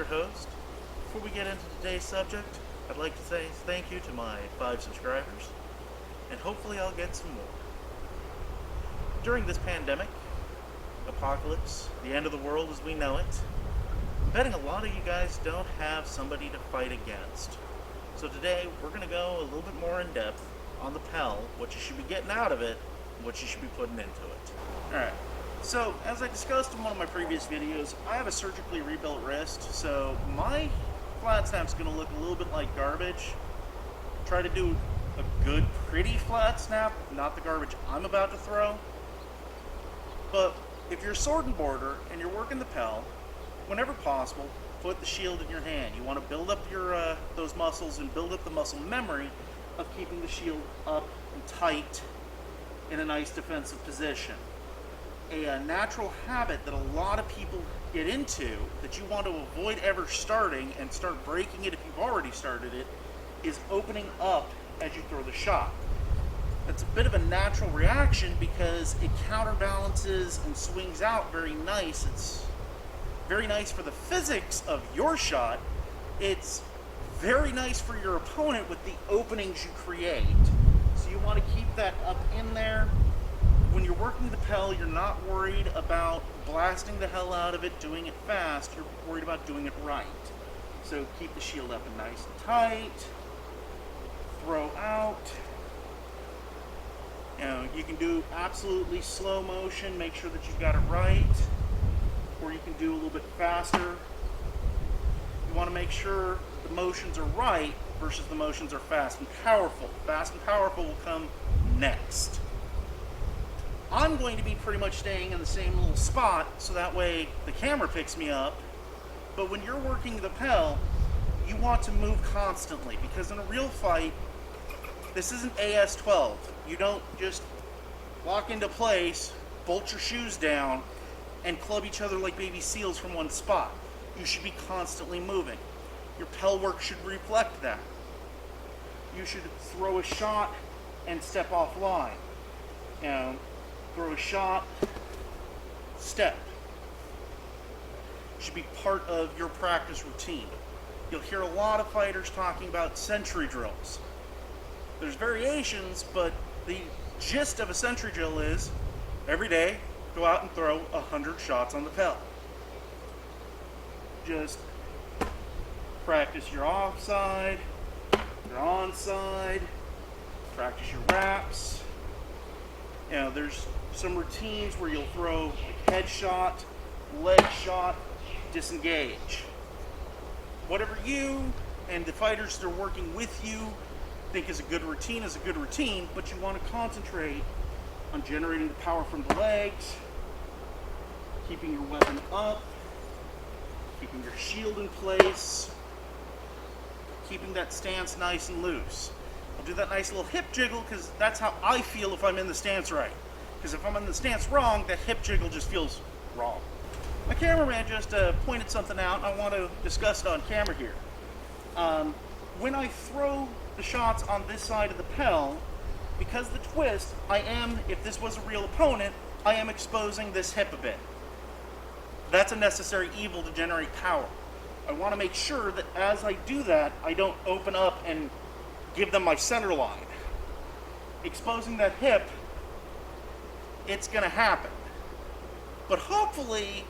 host. Before we get into today's subject, I'd like to say thank you to my 5 subscribers, and hopefully I'll get some more. During this pandemic, apocalypse, the end of the world as we know it, I'm betting a lot of you guys don't have somebody to fight against. So today, we're going to go a little bit more in depth on the Pell, what you should be getting out of it, and what you should be putting into it. Alright, so as I discussed in one of my previous videos, I have a surgically rebuilt wrist, so my flat snap's going to look a little bit like garbage. Try to do a good, pretty flat snap, not the garbage I'm about to throw. But if you're a sword and boarder and you're working the Pell, whenever possible, put the shield in your hand. You want to build up your those muscles and build up the muscle memory of keeping the shield up and tight in a nice defensive position. A natural habit that a lot of people get into that you want to avoid ever starting and start breaking it if you've already started it is opening up as you throw the shot. That's a bit of a natural reaction because it counterbalances and swings out very nice. It's very nice for the physics of your shot. It's very nice for your opponent with the openings you create. So you want to keep that up in there. When you're working the Pell, you're not worried about blasting the hell out of it, doing it fast. You're worried about doing it right. So keep the shield up and nice and tight. Throw out. You know, you can do absolutely slow motion, make sure that you've got it right. Or you can do a little bit faster. You want to make sure the motions are right versus the motions are fast and powerful. Fast and powerful will come next. I'm going to be pretty much staying in the same little spot so that way the camera picks me up. But when you're working the Pell, you want to move constantly because in a real fight, this isn't AS-12. You don't just walk into place, bolt your shoes down, and club each other like baby seals from one spot. You should be constantly moving. Your Pell work should reflect that. You should throw a shot and step offline. You know, throw a shot, step. Should be part of your practice routine. You'll hear a lot of fighters talking about sentry drills. There's variations, but the gist of a sentry drill is every day go out and throw 100 shots on the Pell. Just practice your offside, your onside, practice your wraps. You know, there's some routines where you'll throw a head shot, leg shot, disengage. Whatever you and the fighters that are working with you think is a good routine, but you want to concentrate on generating the power from the legs, keeping your weapon up, keeping your shield in place, keeping that stance nice and loose. I'll do that nice little hip jiggle because that's how I feel if I'm in the stance right. Because if I'm in the stance wrong, that hip jiggle just feels wrong. My cameraman just pointed something out and I want to discuss it on camera here. When I throw the shots on this side of the Pell, because the twist, I am, if this was a real opponent, I am exposing this hip a bit. That's a necessary evil to generate power. I want to make sure that as I do that, I don't open up and give them my center line. Exposing that hip, it's going to happen. But hopefully,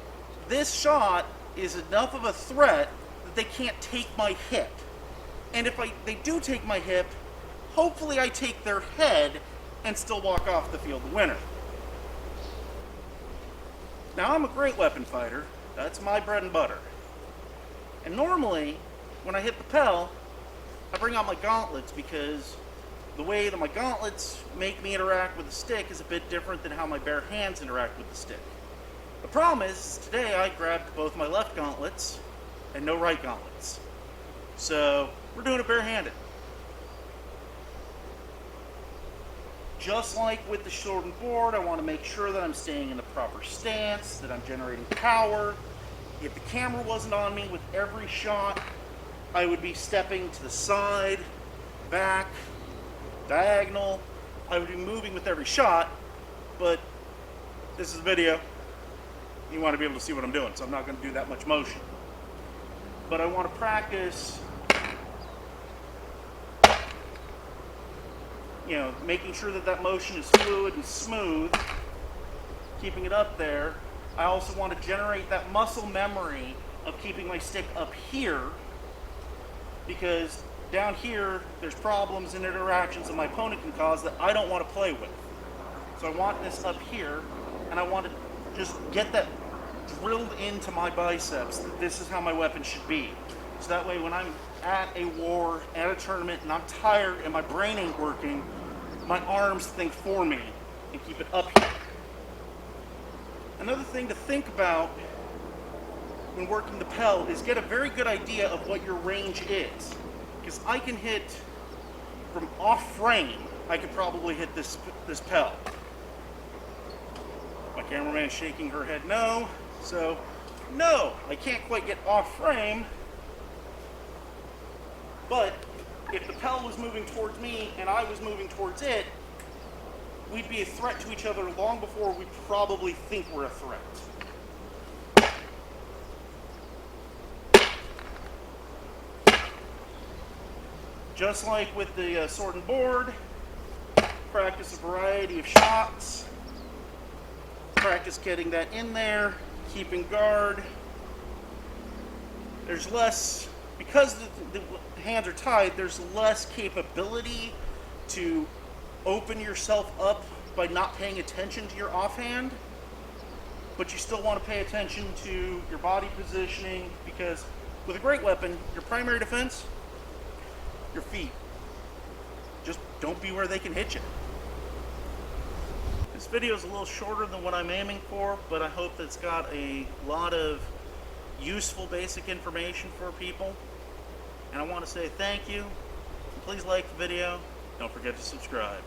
this shot is enough of a threat that they can't take my hip. And if they do take my hip, hopefully I take their head and still walk off the field the winner. Now I'm a great weapon fighter. That's my bread and butter. And normally, when I hit the Pell, I bring out my gauntlets because the way that my gauntlets make me interact with the stick is a bit different than how my bare hands interact with the stick. The problem is today I grabbed both my left gauntlets and no right gauntlets. So we're doing it barehanded. Just like with the sword and board, I want to make sure that I'm staying in the proper stance, that I'm generating power. If the camera wasn't on me with every shot, I would be stepping to the side, back, diagonal. I would be moving with every shot, but this is a video. You want to be able to see what I'm doing, so I'm not going to do that much motion. but I want to practice, you know, making sure that that motion is fluid and smooth, keeping it up there. I also want to generate that muscle memory of keeping my stick up here, because down here there's problems and interactions that my opponent can cause that I don't want to play with. So I want this up here, and I want to just get that drilled into my biceps that this is how my weapon should be. So that way when I'm at a war, at a tournament, and I'm tired and my brain ain't working, my arms think for me and keep it up here. Another thing to think about when working the Pell is get a very good idea of what your range is. Because I can hit from off frame, I could probably hit this Pell. My cameraman is shaking her head no. So, no, I can't quite get off frame. But if the Pell was moving towards me and I was moving towards it, we'd be a threat to each other long before we probably think we're a threat. Just like with the sword and board, practice a variety of shots. Practice getting that in there, keeping guard. There's less, because the hands are tied, there's less capability to open yourself up by not paying attention to your offhand, but you still want to pay attention to your body positioning, because with a great weapon, your primary defense, your feet. Just don't be where they can hit you. This video is a little shorter than what I'm aiming for, but I hope that it's got a lot of useful basic information for people. And I want to say thank you. Please like the video. Don't forget to subscribe.